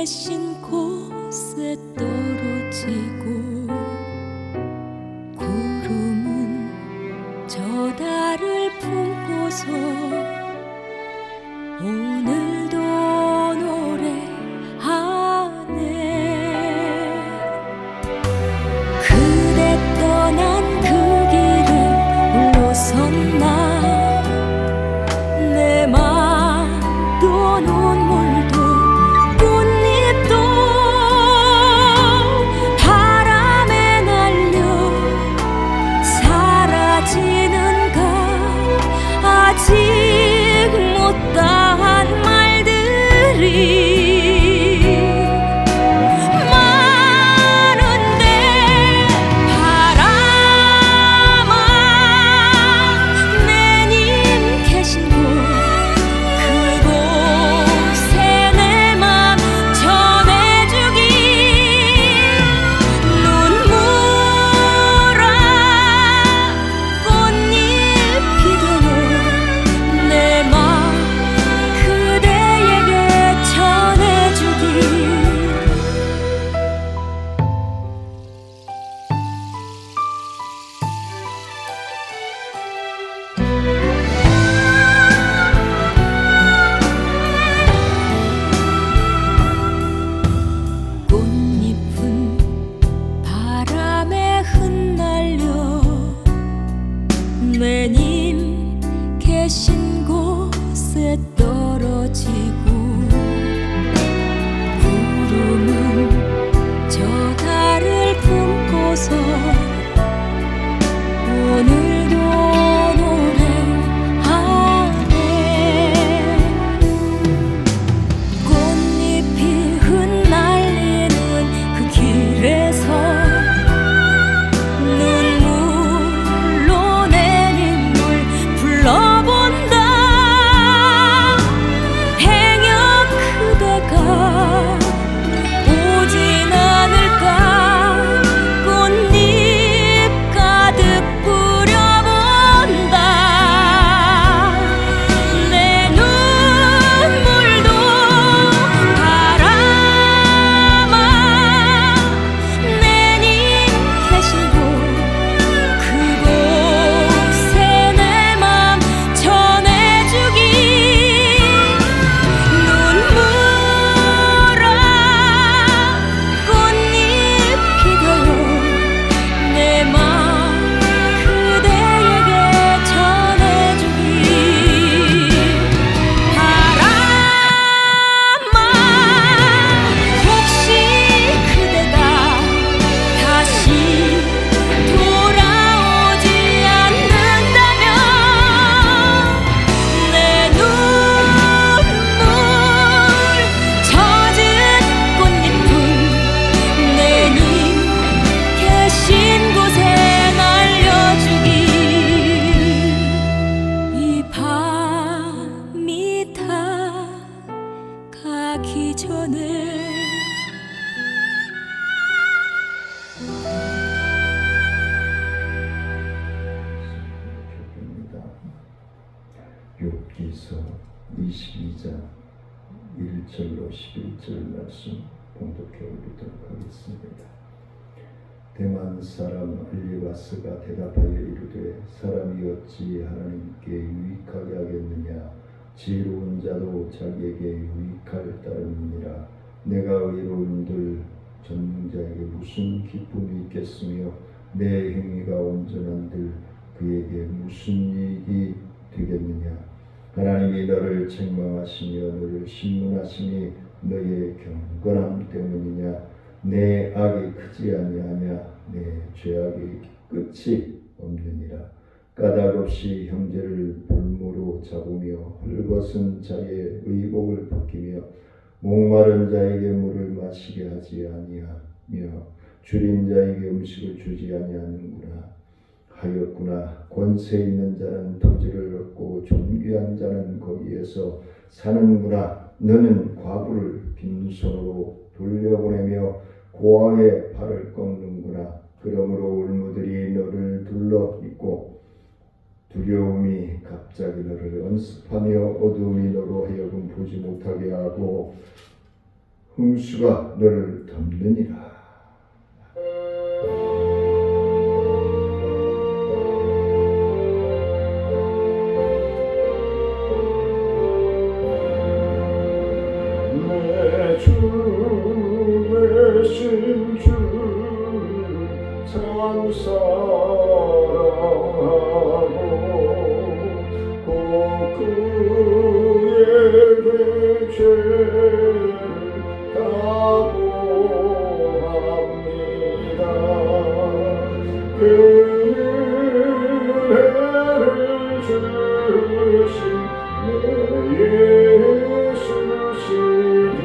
계신 곳에 떨어지고 구름은 저 달을 품고서 오늘도 노래하네. 그대 떠난 그 길에 홀로 섰나. 내 맘도 눈물도 꽃잎도 바람에 날려 사라지는가. 아직 못다한 말들이 매님 계신 곳에 떨어지고 구름은 저 달을 품고서 오늘도 노래하네. 꽃잎이 흩날리는 그 길에서 가기 전에 욥기서 22장 1절로 11절 말씀 봉독해 올리도록 하겠습니다. 대만 사람 엘리바스가 대답하여 이르되 사람이 어찌 하나님께 유익하게 하겠느냐. 지혜로운 자도 자기에게 유익할 따름이니라. 내가 의로운들 전능자에게 무슨 기쁨이 있겠으며 내 행위가 온전한들 그에게 무슨 이익이 되겠느냐. 하나님이 너를 책망하시며 너를 신문하시니 너의 경건함 때문이냐. 내 악이 크지 아니하냐. 내 죄악이 끝이 없느니라. 까닭없이 형제를 볼모로 잡으며 헐벗은 자의 의복을 벗기며 목마른 자에게 물을 마시게 하지 아니하며 줄인 자에게 음식을 주지 아니하는구나 하였구나. 권세 있는 자는 토지를 얻고 존귀한 자는 거기에서 사는구나. 너는 과부를 빈손으로 돌려보내며 고아의 발을 꺾는구나. 그러므로 울무들이 너를 둘러 있고 두려움이 갑자기 너를 언습하며 어두움이 너로 하여금 보지 못하게 하고 홍수가 너를 덮느니라. 내 주 되신 주 참 사랑하고 꼭 그에게 죄를 다보합니다. 그 은혜를 주신 내 예수시니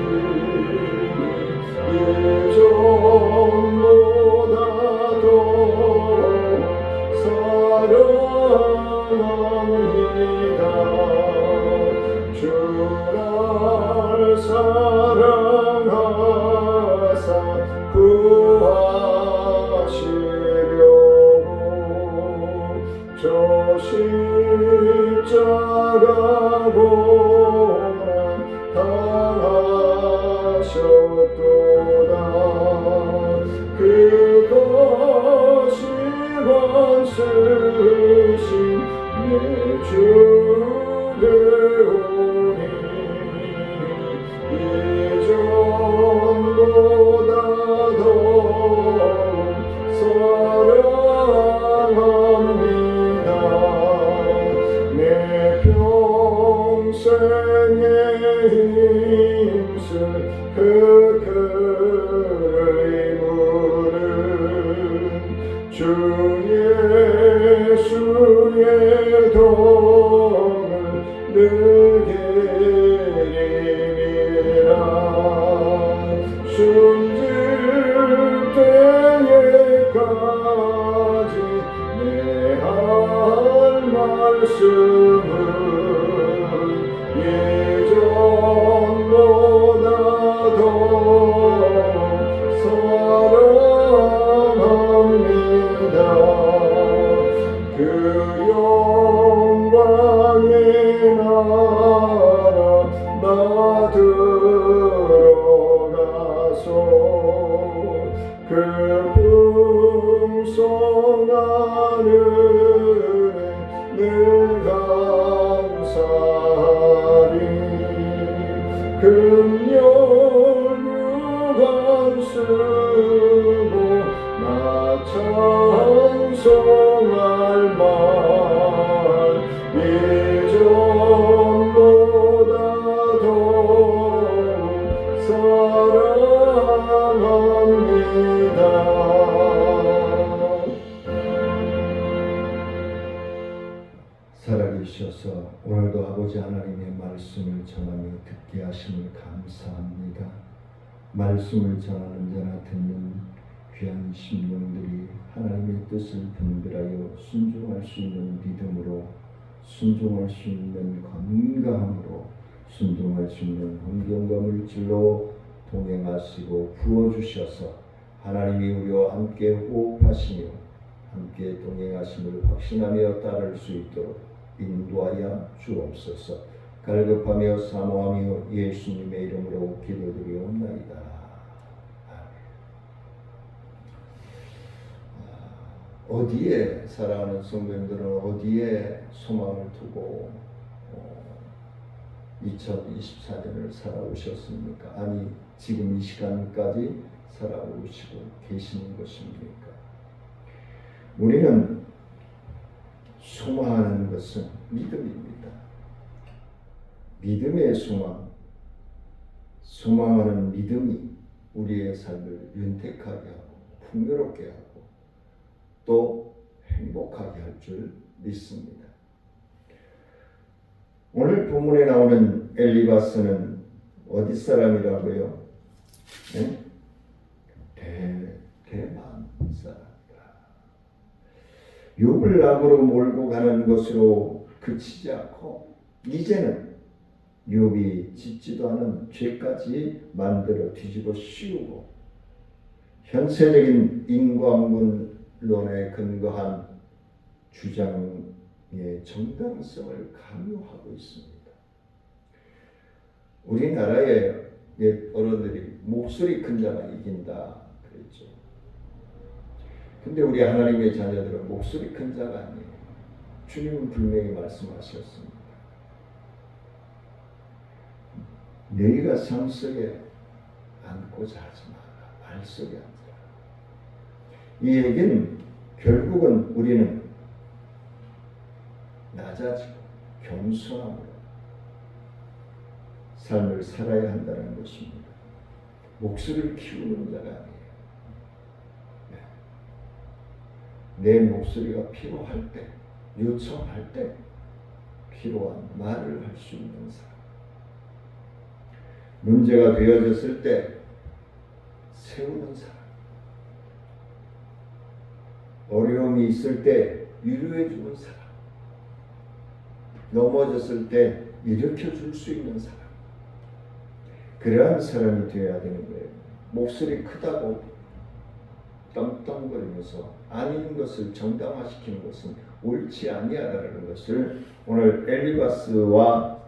예전보다 더 사랑합니다. 주를 사랑하사 구하시려고 저 십자가 고난 당하셨도다. 그것이 원수신 내 주 되오니 이전보다 더 사랑합니다. 내 평생의 힘쓸 그 의무는 주 예수의 도움을 늘기리라. 숨질 때에까지 내 할 말씀은 예전보다 더 사랑합니다. 그 영광의 나라 나 들어가서 그 풍성한 은혜 늘 감사하리. 금년 유관 쓰고 나 찬송할 말 예전보다 더 사랑합니다. 살아계셔서 오늘도 아버지 하나님의 말씀을 전하며 듣게 하심을 감사합니다. 말씀을 전하는 자나 듣는 귀한 심령들이 하나님의 뜻을 분별하여 순종할 수 있는 믿음으로, 순종할 수 있는 건강함으로, 순종할 수 있는 환경과 물질로 동행하시고 부어주셔서 하나님이 우리와 함께 호흡하시며 함께 동행하심을 확신하며 따를 수 있도록 인도하여 주옵소서. 갈급하며 사모하며 예수님의 이름으로 기도드리옵나이다. 어디에 사랑하는 성도님들은 어디에 소망을 두고 2024년을 살아오셨습니까? 아니 지금 이 시간까지 살아오시고 계시는 것입니까? 우리는 소망하는 것은 믿음입니다. 믿음의 소망, 소망하는 믿음이 우리의 삶을 윤택하게 하고 풍요롭게 하고 또 행복하게 할 줄 믿습니다. 오늘 본문에 나오는 엘리바스는 어디 사람이라고요? 네? 대만 사람이다. 욥을 나무로 몰고 가는 것으로 그치지 않고 이제는 욥이 짓지도 않은 죄까지 만들어 뒤집어 씌우고 현세적인 인과론에 근거한 주장의 정당성을 강요하고 있습니다. 우리나라에 옛 어른들이 목소리 큰 자가 이긴다 그랬죠. 근데 우리 하나님의 자녀들은 목소리 큰 자가 아니에요. 주님은 분명히 말씀하셨습니다. 너희가 삶 속에 앉고자 하지 마라. 말 속에 앉으라. 이 얘기는 결국은 우리는 낮아지고 겸손함으로 삶을 살아야 한다는 것입니다. 목소리를 키우는 자가 아니에요. 내 목소리가 필요할 때, 요청할 때 필요한 말을 할 수 있는 사람. 문제가 되어졌을 때 세우는 사람. 어려움이 있을 때 위로해 주는 사람. 넘어졌을 때 일으켜 줄 수 있는 사람. 그러한 사람이 되어야 되는 거예요. 목소리 크다고 떵떵거리면서 아닌 것을 정당화시키는 것은 옳지 아니하다는 것을 오늘 엘리바스와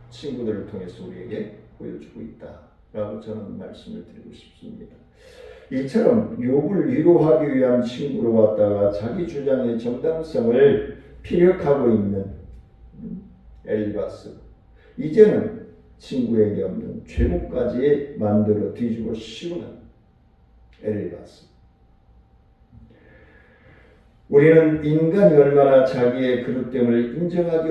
친구들을 통해서 우리에게 보여주고 있다라고 저는 말씀을 드리고 싶습니다. 이처럼 욥을 위로하기 위한 친구로 왔다가 자기 주장의 정당성을 피력하고 있는 엘리바스, 이제는 친구에게 없는 죄목까지 만들어 뒤집어 씌우는 엘리바스. 우리는 인간이 얼마나 자기의 그릇됨을 인정하기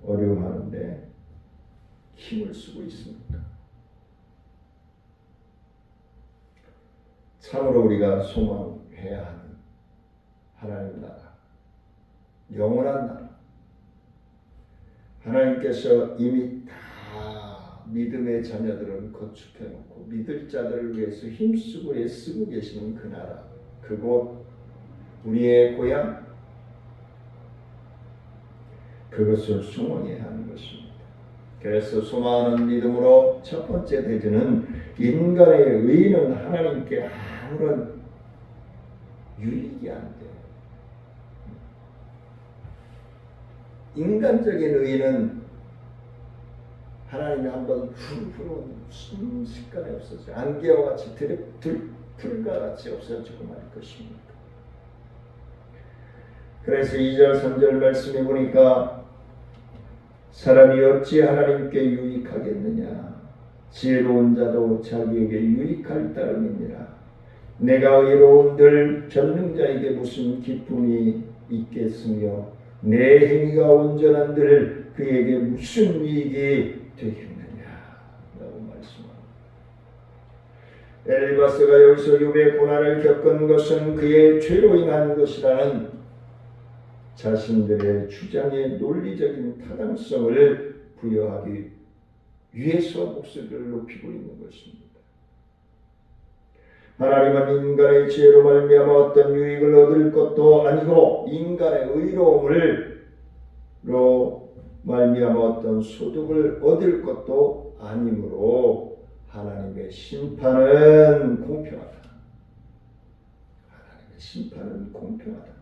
어려워하는데 힘을 쓰고 있습니까? 참으로 우리가 소망해야 하는 하나님 나라, 영원한 나라, 하나님께서 이미 다 믿음의 자녀들은 거축해놓고 믿을 자들을 위해서 힘쓰고 애쓰고 계시는 그 나라, 그곳 우리의 고향, 그것을 소망해야 하는 것입니다. 그래서 소망하는 믿음으로 첫 번째 대전은 인간의 의는 하나님께 아무런 유익이 안 돼요. 인간적인 의는 하나님이 한번 훌훌 순식간에 없어져 안개와 같이 들풀과 같이 없어지고 말 것입니다. 그래서 2절 3절 말씀해 보니까 사람이 어찌 하나님께 유익하겠느냐, 지혜로운 자도 자기에게 유익할 따름이니라. 내가 의로운들 전능자에게 무슨 기쁨이 있겠으며 내 행위가 온전한들 그에게 무슨 이익이 되겠느냐 라고 말씀합니다. 엘리바스가 여기서 욥의 고난을 겪은 것은 그의 죄로 인한 것이라는 자신들의 주장의 논리적인 타당성을 부여하기 위해서 목소리를 높이고 있는 것입니다. 하나님은 인간의 지혜로 말미암아 어떤 유익을 얻을 것도 아니고 인간의 의로움으로 말미암아 어떤 소득을 얻을 것도 아니므로 하나님의 심판은 공평하다. 하나님의 심판은 공평하다.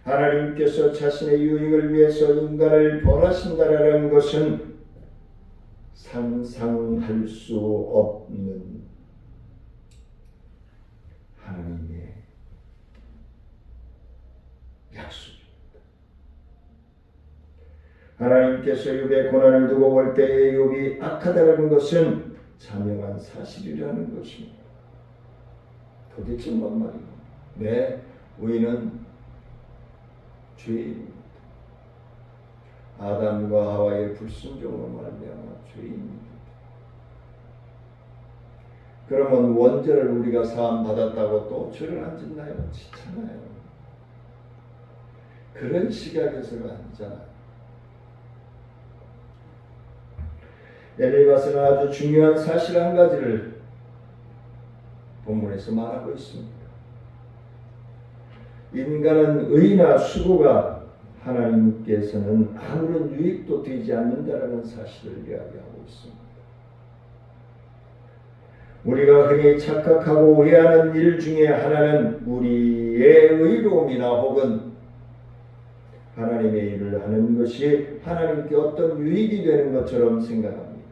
하나님께서 자신의 유익을 위해서 인간을 벌하신다라는 것은 상상할 수 없는 하나님의 약속입니다. 하나님께서 욥의 고난을 두고 볼 때에 욥이 악하다는 것은 자명한 사실이라는 것입니다. 도대체 뭔 말이고? 내 의인은 죄인입니다. 아담과 하와의 불순종으로 말미암아 죄인입니다. 그러면 원죄를 우리가 사함 받았다고 또 죄를 안 짓나요? 짓잖아요. 그런 시각에서가 아니잖아요. 엘리바스는 아주 중요한 사실 한 가지를 본문에서 말하고 있습니다. 인간은 의나 수고가 하나님께서는 아무런 유익도 되지 않는다라는 사실을 이야기하고 있습니다. 우리가 흔히 착각하고 오해하는 일 중에 하나는 우리의 의로움이나 혹은 하나님의 일을 하는 것이 하나님께 어떤 유익이 되는 것처럼 생각합니다.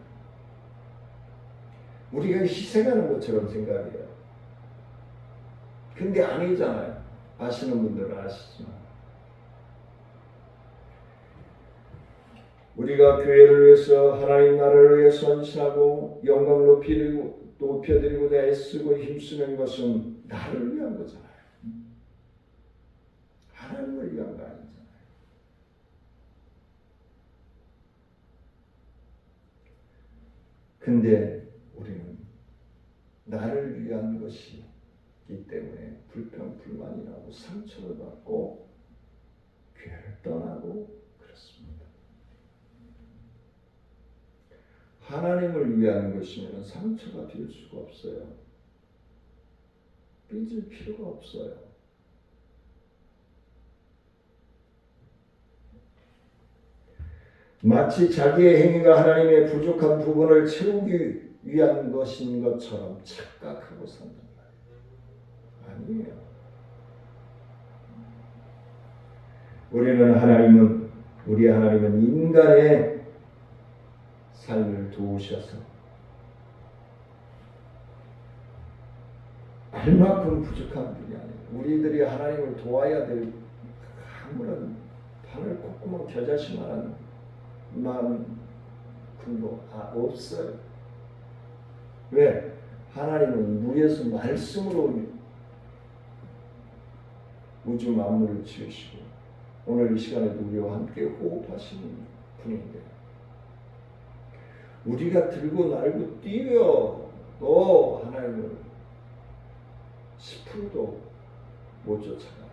우리가 희생하는 것처럼 생각해요. 근데 아니잖아요. 아시는 분들은 아시지만. 우리가 교회를 위해서 하나님 나라를 위해 헌신하고 영광 높여드리고자 애쓰고 힘쓰는 것은 나를 위한 거잖아요. 하나님을 위한 거 아니잖아요. 근데 우리는 나를 위한 것이기 때문에 불평불만이 나고 상처를 받고 교회를 떠나고 그렇습니다. 하나님을 위한 것이면 상처가 될 수가 없어요. 삐질 필요가 없어요. 마치 자기의 행위가 하나님의 부족한 부분을 채우기 위한 것인 것처럼 착각하고 산단 말이에요. 아니에요. 우리 하나님은 인간의 삶을 도우셔서 얼마큼 부족한 분이 아니에요. 우리들이 하나님을 도와야 될 아무런 바늘 콧구멍 겨자씨만한 마음도 없어요. 왜? 하나님은 물에서 말씀으로 우주 만물을 지으시고 오늘 이 시간에도 우리와 함께 호흡하시는 분인데 우리가 들고 날고 뛰어도 하나님을 10%도 못 쫓아가요.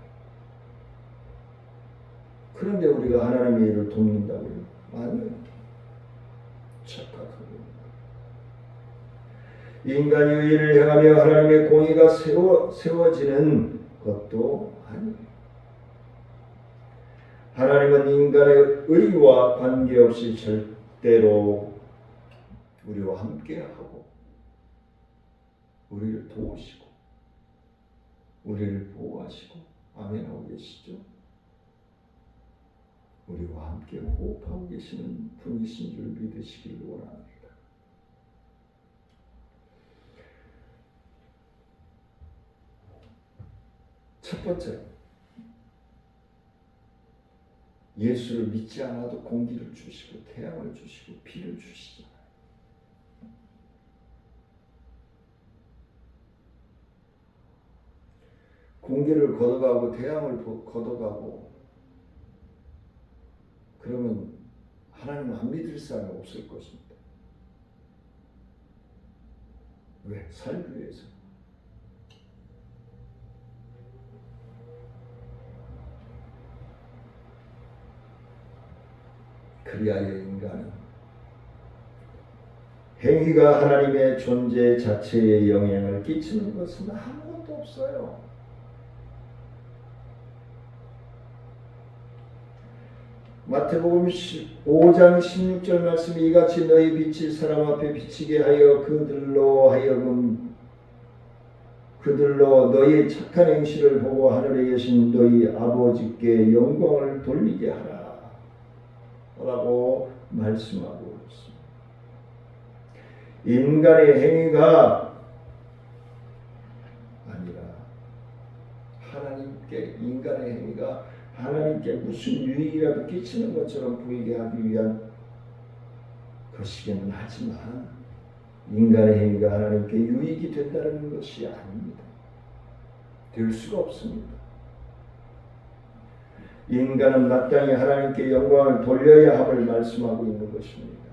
그런데 우리가 하나님의 일을 돕는다고요? 아니요. 착각하고 인간이 의를 행하며 하나님의 공의가 세워지는 것도 아니에요. 하나님은 인간의 의와 관계없이 절대로 우리와 함께하고 우리를 도우시고 우리를 보호하시고 아멘하고 계시죠? 우리와 함께 호흡하고 계시는 분이신 줄 믿으시길 원합니다. 첫 번째, 예수를 믿지 않아도 공기를 주시고 태양을 주시고 비를 주시잖아요. 공기를 걷어가고 태양을 걷어가고 그러면 하나님은 안 믿을 사람이 없을 것입니다. 왜? 살기 위해서. 그리하여 인간은 행위가 하나님의 존재 자체에 영향을 끼치는 것은 아무것도 없어요. 마태복음 5장 16절 말씀이 이같이 너희 빛이 사람 앞에 비치게 하여 그들로 너희의 착한 행실을 보고 하늘에 계신 너희 아버지께 영광을 돌리게 하라 라고 말씀하고 있습니다. 인간의 행위가 아니라 인간의 행위가 하나님께 무슨 유익이라도 끼치는 것처럼 보이게 하기 위한 것이기는 하지만 인간의 행위가 하나님께 유익이 된다는 것이 아닙니다. 될 수가 없습니다. 인간은 마땅히 하나님께 영광을 돌려야 함을 말씀하고 있는 것입니다.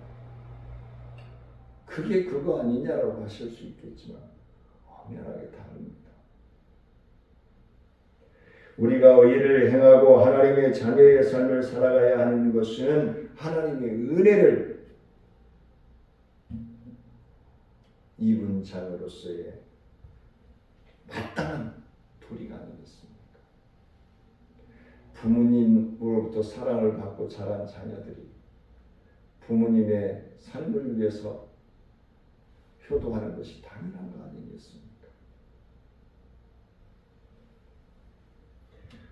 그게 그거 아니냐라고 하실 수 있겠지만 엄연하게 다릅니다. 우리가 의를 행하고 하나님의 자녀의 삶을 살아가야 하는 것은 하나님의 은혜를 입은 자녀로서의 마땅한 도리가 아니겠습니까? 부모님으로부터 사랑을 받고 자란 자녀들이 부모님의 삶을 위해서 효도하는 것이 당연한 거 아니겠습니까?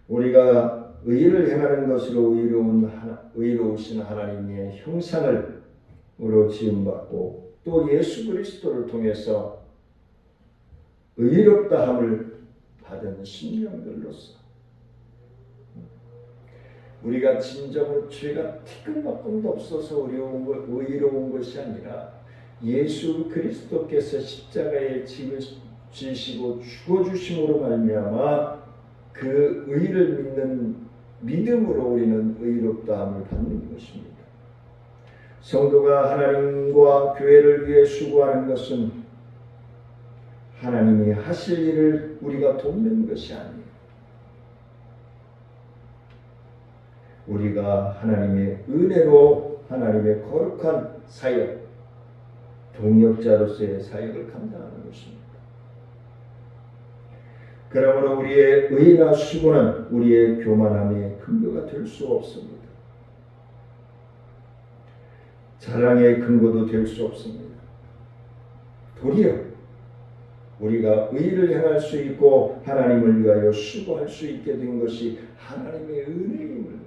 우리가 의를 행하는 것으로 의로우신 하나님의 형상으로 지음받고 또 예수 그리스도를 통해서 의롭다함을 받은 신령들로서 우리가 진정으로 죄가 티끌만큼도 없어서 의로운 것이 아니라 예수 그리스도께서 십자가에 지시고 죽어주심으로 말미암아 그 의를 믿는 믿음으로 우리는 의롭다함을 받는 것입니다. 성도가 하나님과 교회를 위해 수고하는 것은 하나님이 하실 일을 우리가 돕는 것이 아니에요. 우리가 하나님의 은혜로 하나님의 거룩한 사역, 동역자로서의 사역을 감당하는 것입니다. 그러므로 우리의 의나 수고는 우리의 교만함의 근거가 될 수 없습니다. 자랑의 근거도 될 수 없습니다. 도리어 우리가 의를 행할 수 있고 하나님을 위하여 수고할 수 있게 된 것이 하나님의 은혜임을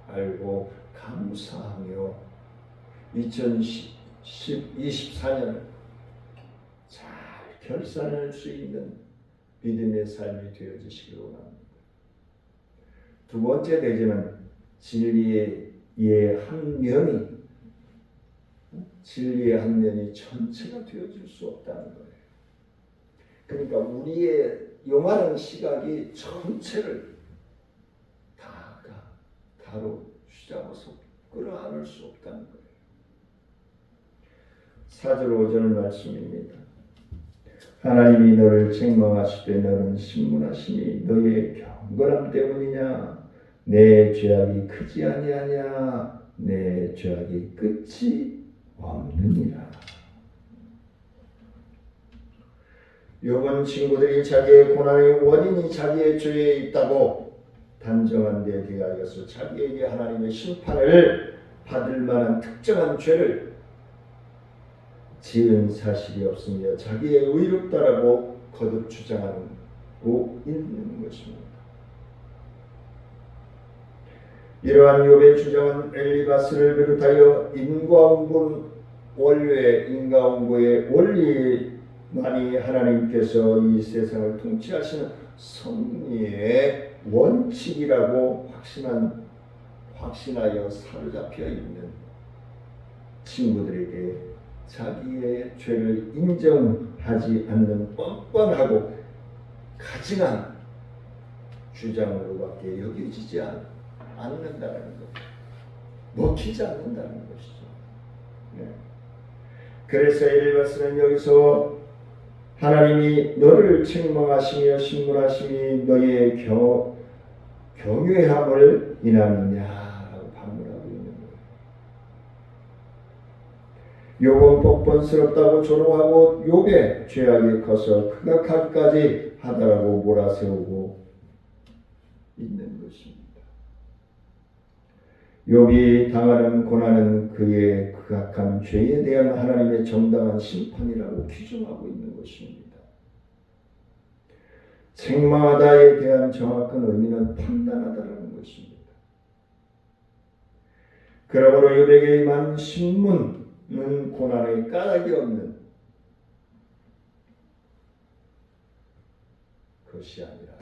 알고 감사하며 2024년을 잘 결산할 수 있는 믿음의 삶이 되어지시길 원합니다. 두 번째 대지는 진리의 한 면이 전체가 되어질 수 없다는 거예요. 그러니까 우리의 용하는 시각이 전체를 다로 휘잡아서 끌어안을 수 없다는 거예요. 4절 5절 말씀입니다. 하나님이 너를 책망하시되 너는 신문하시니 너의 경건함 때문이냐? 내 죄악이 크지 아니하냐? 내 죄악이 끝이 없느니라. 욥은 친구들이 자기의 고난의 원인이 자기의 죄에 있다고 단정한 데 대하여서 자기에게 하나님의 심판을 받을 만한 특정한 죄를 지은 사실이 없으며 자기의 의롭다라고 거듭 주장하고 있는 것입니다. 이러한 욥의 주장은 엘리바스를 비롯하여 인과응보의 원리만이 하나님께서 이 세상을 통치하시는 섭리의 원칙이라고 확신하여 사로잡혀 있는 친구들에게 자기의 죄를 인정하지 않는 뻔뻔하고 가증한 주장으로밖에 여겨지지 않는다는 것, 먹히지 않는다는 것이죠. 네. 그래서 엘리바스는 여기서 하나님이 너를 책망하시며 신문하심이 너의 경외함을 인함이냐라고 반문하고 있는 거예요. 욥은 뻔뻔스럽다고 조롱하고 욥의 죄악이 커서 극악하기까지 하다라고 몰아세우고 있는 것입니다. 욥이 당하는 고난은 그의 극악한 죄에 대한 하나님의 정당한 심판이라고 규정하고 있는 것입니다. 책망하다에 대한 정확한 의미는 판단하다라는 것입니다. 그러므로 욥에게 임한 신문은 고난의 까닭이 없는 것이 아니라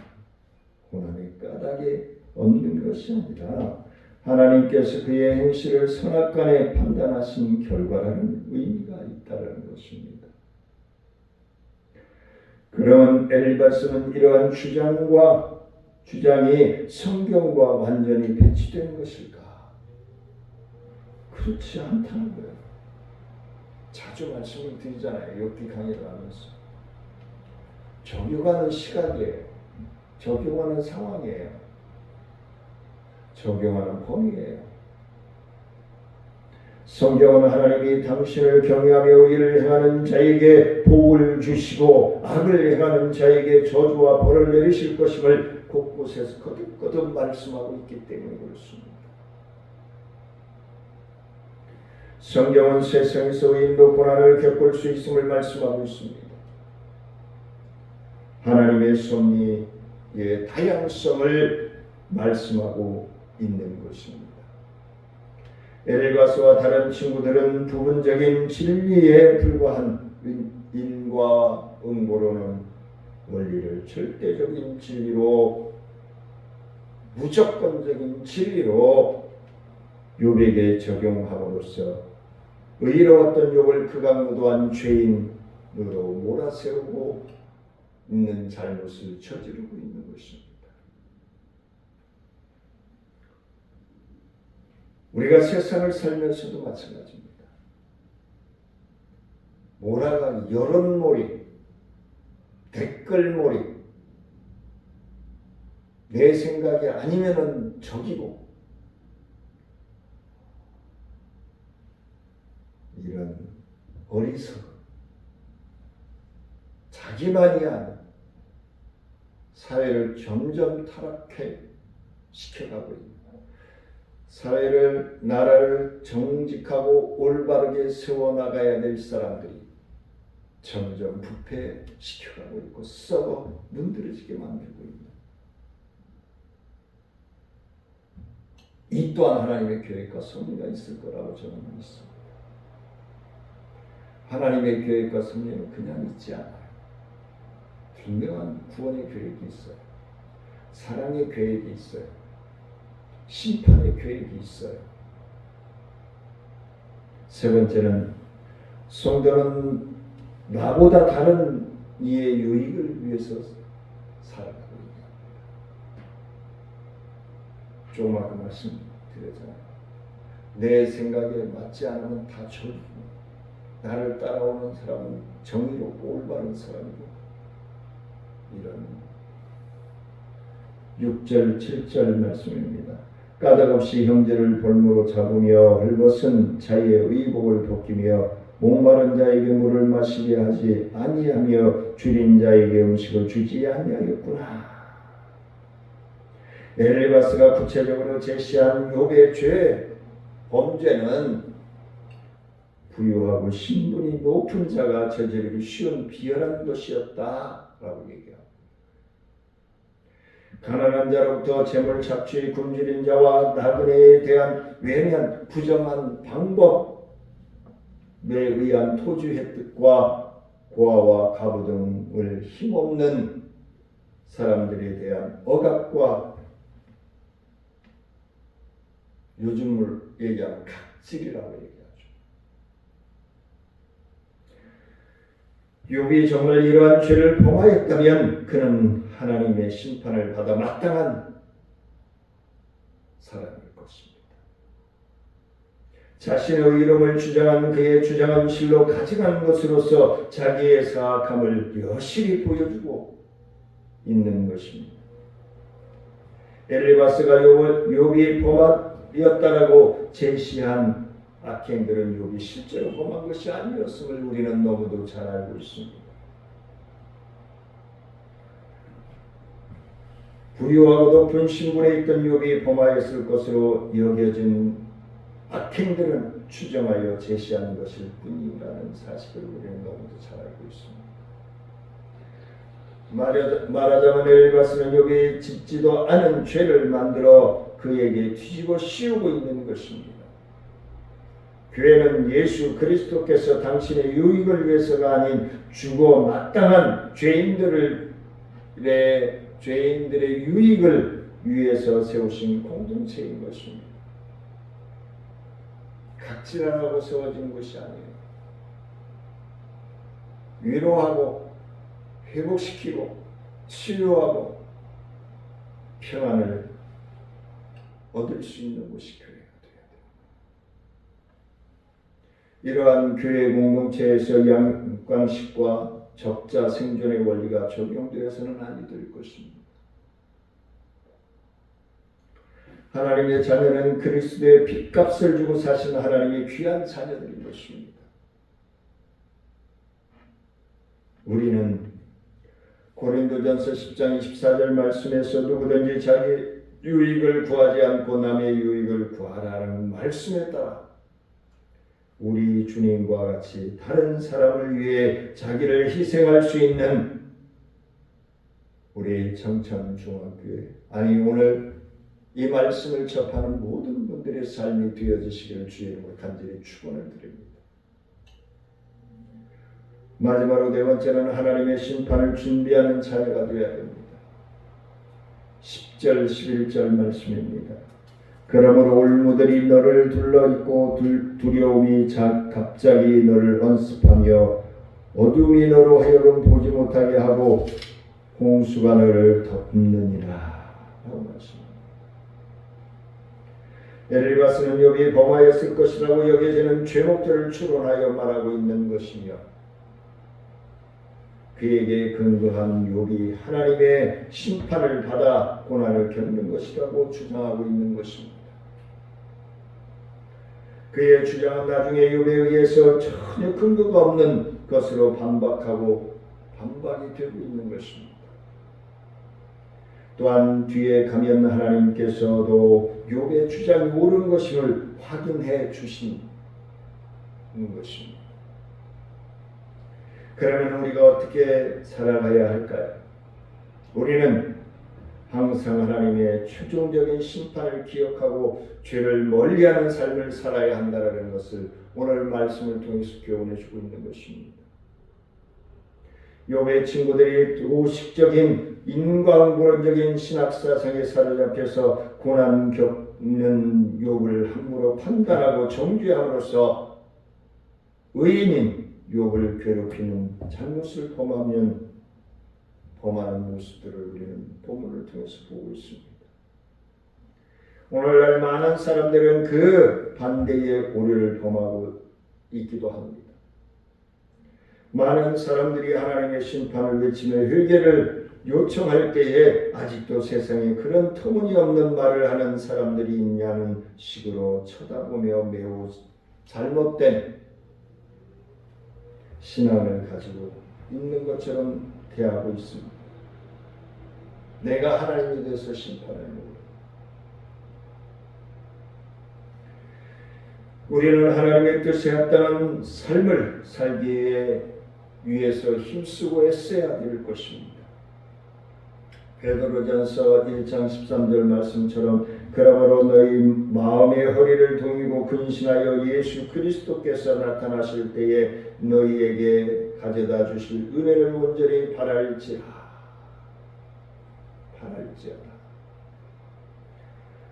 고난의 까닭이 없는 것이 아니라 하나님께서 그의 행실을 선악간에 판단하신 결과라는 의미가 있다는 것입니다. 그런 엘리바스는 이러한 주장이 성경과 완전히 배치된 것일까? 그렇지 않다는 거예요. 자주 말씀을 드리잖아요. 욥기 강의를 하면서. 적용하는 시각이에요. 적용하는 상황이에요. 적용하는 범위예요. 성경은 하나님이 당신을 경외하며 의를 행하는 자에게 복을 주시고 악을 행하는 자에게 저주와 벌을 내리실 것임을 곳곳에서 거듭거듭 말씀하고 있기 때문에 그렇습니다. 성경은 세상에서 의인도 고난을 겪을 수 있음을 말씀하고 있습니다. 하나님의 섭리의 다양성을 말씀하고 있는 것입니다. 엘리바스와 다른 친구들은 부분적인 진리에 불과한 인과 응보로는 원리를 절대적인 진리로, 무조건적인 진리로 욥에게 적용함으로써 의로웠던 욥을 극악무도한 죄인으로 몰아세우고 있는 잘못을 저지르고 있는 것입니다. 우리가 세상을 살면서도 마찬가지입니다. 몰아가기, 여론몰이, 댓글몰이, 내 생각이 아니면은 적이고, 이런 어리석음, 자기만이 아는 사회를 점점 타락해 시켜가고 있는, 사회를, 나라를 정직하고 올바르게 세워나가야 될 사람들이 점점 부패시켜가고 있고 썩어 문드러지게 만들고 있는, 이 또한 하나님의 계획과 섭리가 있을 거라고 저는 믿습니다. 하나님의 계획과 섭리는 그냥 있지 않아요. 분명한 구원의 계획이 있어요. 사랑의 계획이 있어요. 심판의 계획이 있어요. 세 번째는 성도는 나보다 다른 이의 유익을 위해서 살아가고 있다. 조그맣게 말씀드렸잖아요. 내 생각에 맞지 않으면 다 적이고, 나를 따라오는 사람은 정의롭고 올바른 사람이고, 이런 6절 7절 말씀입니다. 까닭없이 형제를 볼모로 잡으며 헐벗은 자의 의복을 벗기며 목마른 자에게 물을 마시게 하지 아니하며 줄인 자에게 음식을 주지 아니하였구나. 엘리바스가 구체적으로 제시한 욥의 죄, 범죄는 부유하고 신분이 높은 자가 저지르기 쉬운 비열한 것이었다라고 얘기합니다. 가난한 자로부터 재물 착취 굶주린 자와 나그네에 대한 외면 부정한 방법에 의한 토지 획득과 고아와 가부 등을 힘없는 사람들에 대한 억압과 요즘을 얘기하면 각질이라고 얘기하죠. 욥이 정말 이러한 죄를 범하였다면 그는 하나님의 심판을 받아 마땅한 사람일 것입니다. 자신의 의로움을 주장한 그의 주장은 실로 가져간 것으로서 자기의 사악함을 여실히 보여주고 있는 것입니다. 엘리바스가 욥이 범하였다라고 제시한 악행들은 욥이 실제로 범한 것이 아니었음을 우리는 너무도 잘 알고 있습니다. 부유하고 높은 신분에 있던 욥이 범하였을 것으로 여겨진 악행들은 추정하여 제시한 것일 뿐이라는 사실을 우리는 너무도 잘 알고 있습니다. 말하자면 엘리바스는 욥이 짓지도 않은 죄를 만들어 그에게 뒤집어 씌우고 있는 것입니다. 교회는 예수 그리스도께서 당신의 유익을 위해서가 아닌 죽어 마땅한 죄인들의 유익을 위해서 세우신 공동체인 것입니다. 각질하라고 세워진 것이 아니에요. 위로하고 회복시키고 치유하고 평안을 얻을 수 있는 곳이 교회가 되어야 돼요. 이러한 교회 공동체에서 양관식과 적자 생존의 원리가 적용되어서는 아니 될 것입니다. 하나님의 자녀는 그리스도의 핏값을 주고 사신 하나님의 귀한 자녀들인 것입니다. 우리는 고린도전서 10장 24절 말씀에서 누구든지 자기 유익을 구하지 않고 남의 유익을 구하라는 말씀에 따라 우리 주님과 같이 다른 사람을 위해 자기를 희생할 수 있는 우리 청천중앙교회, 아니 오늘 이 말씀을 접하는 모든 분들의 삶이 되어지시기를 주의 이름으로 간절히 축원을 드립니다. 마지막으로 네 번째는 하나님의 심판을 준비하는 자녀가 되어야 됩니다. 10절 11절 말씀입니다. 그러므로 올무들이 너를 둘러있고 두려움이 갑자기 너를 언습하며 어둠이 너로 하여금 보지 못하게 하고 홍수가 너를 덮느니라 라고 말씀합니다. 엘리바스는 욥이 범하였을 것이라고 여겨지는 죄목들을 추론하여 말하고 있는 것이며 그에게 근거한 욥이 하나님의 심판을 받아 고난을 겪는 것이라고 주장하고 있는 것입니다. 그의 주장은 나중에 욥에 의해서 전혀 근거가 없는 것으로 반박이 되고 있는 것입니다. 또한 뒤에 가면 하나님께서도 욥의 주장이 옳은 것임을 확인해 주시는 것입니다. 그러면 우리가 어떻게 살아가야 할까요? 우리는 항상 하나님의 최종적인 심판을 기억하고 죄를 멀리하는 삶을 살아야 한다는 것을 오늘 말씀을 통해서 교훈해 주고 있는 것입니다. 욥의 친구들이 도식적인 인과응보론적인 신학사상에 사로잡혀서 고난 겪는 욥을 함부로 판단하고 정죄함으로써 의인인 욥을 괴롭히는 잘못을 범하는 모습들을 우리는 본문을 통해서 보고 있습니다. 오늘날 많은 사람들은 그 반대의 오류를 범하고 있기도 합니다. 많은 사람들이 하나님의 심판을 외치며 회개를 요청할 때에 아직도 세상에 그런 터무니없는 말을 하는 사람들이 있냐는 식으로 쳐다보며 매우 잘못된 신앙을 가지고 있는 것처럼 대하고 있습니다. 내가 하나님에 대해서 심판합니다. 우리는 하나님의 뜻에 합당한 삶을 살기 위해서 힘쓰고 애써야 될 것입니다. 베드로전서 1장 13절 말씀처럼 그러므로 너희 마음의 허리를 동이고 근신하여 예수 그리스도께서 나타나실 때에 너희에게 가져다 주실 은혜를 온전히 바랄지어다.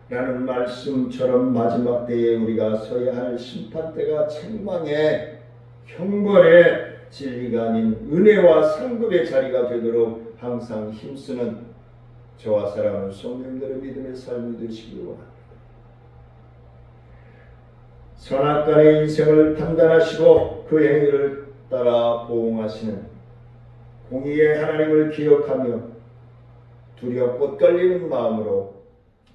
라는 말씀처럼 마지막 때에 우리가 서야 할 심판대가 책망의 형벌의 진리가 아닌 은혜와 상급의 자리가 되도록 항상 힘쓰는 저와 사랑하는 성도님들의 믿음의 삶이 되시길 원합니다. 선악간의 인생을 판단하시고 그 행위를 따라 보응하시는 공의의 하나님을 기억하며 두렵고 떨리는 마음으로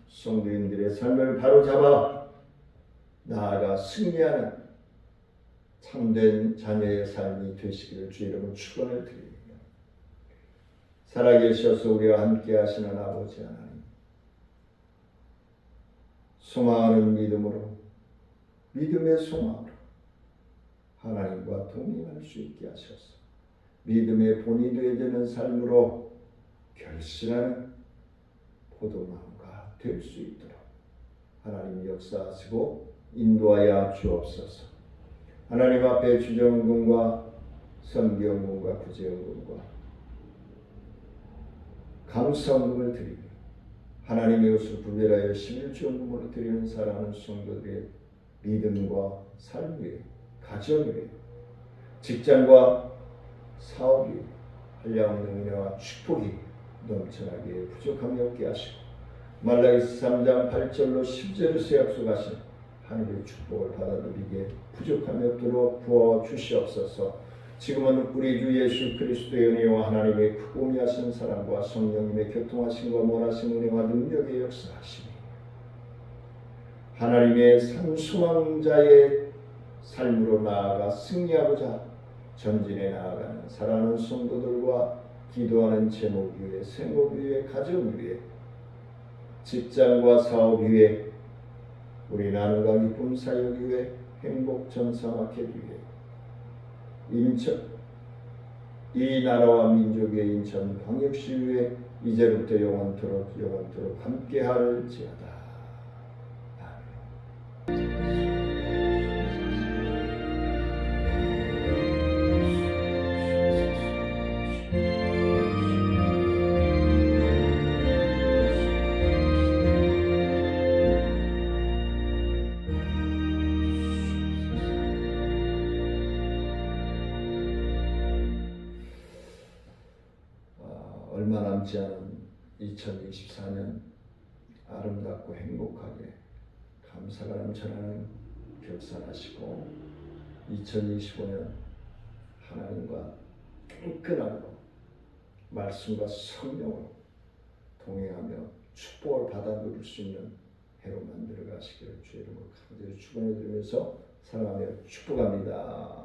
성도인들의 삶을 바로잡아 나아가 승리하는 참된 자녀의 삶이 되시기를 주 이름으로 축원을 드립니다. 살아계셔서 우리와 함께 하시는 아버지 하나님, 소망하는 믿음으로, 믿음의 소망으로 하나님과 동행할 수 있게 하셔서 믿음의 본이 되어지는 삶으로 결실하는 포도나무가 될 수 있도록 하나님 역사하시고 인도하여 주옵소서. 하나님 앞에 주정금과 선기금과 구제금과 감사금을 드리며 하나님의 것을 구별하여 11조금으로 드리는 사랑하는 성도들의 믿음과 삶 위에, 가정 위에, 직장과 사업 위에 한량없는 은혜와 축복이 넘쳐나게 부족함이 없게 하시고 말라기서 3장 8절로 10절에서 약속하신 하늘의 축복을 받아들이게 부족함이 없도록 부어주시옵소서. 지금은 우리 주 예수 그리스도의 은혜와 하나님의 크고 미하신 사랑과 성령님의 교통하심과 원하신 은혜와 능력의 역사하심이 하나님의 산소망자의 삶으로 나아가 승리하고자 전진해 나아가는 사랑하는 성도들과 기도하는 제목 위에, 생업 위에, 가정 위에, 직장과 사업 위에, 우리 나눔과 기쁨 사역 위에, 행복 전사마켓 위에, 인천, 이 나라와 민족의 인천 광역시 위에, 이제부터 영원토록 함께할지어다. 얼마 남지 않은 2024년 아름답고 행복하게 감사가 넘쳐나는 결산하시고 2025년 하나님과 끈끈하고 말씀과 성령으로 동행하며 축복을 받아 누릴 수 있는 해로 만들어 가시기를 주의 이름으로 간절히 축원해 드리면서 사랑하며 축복합니다.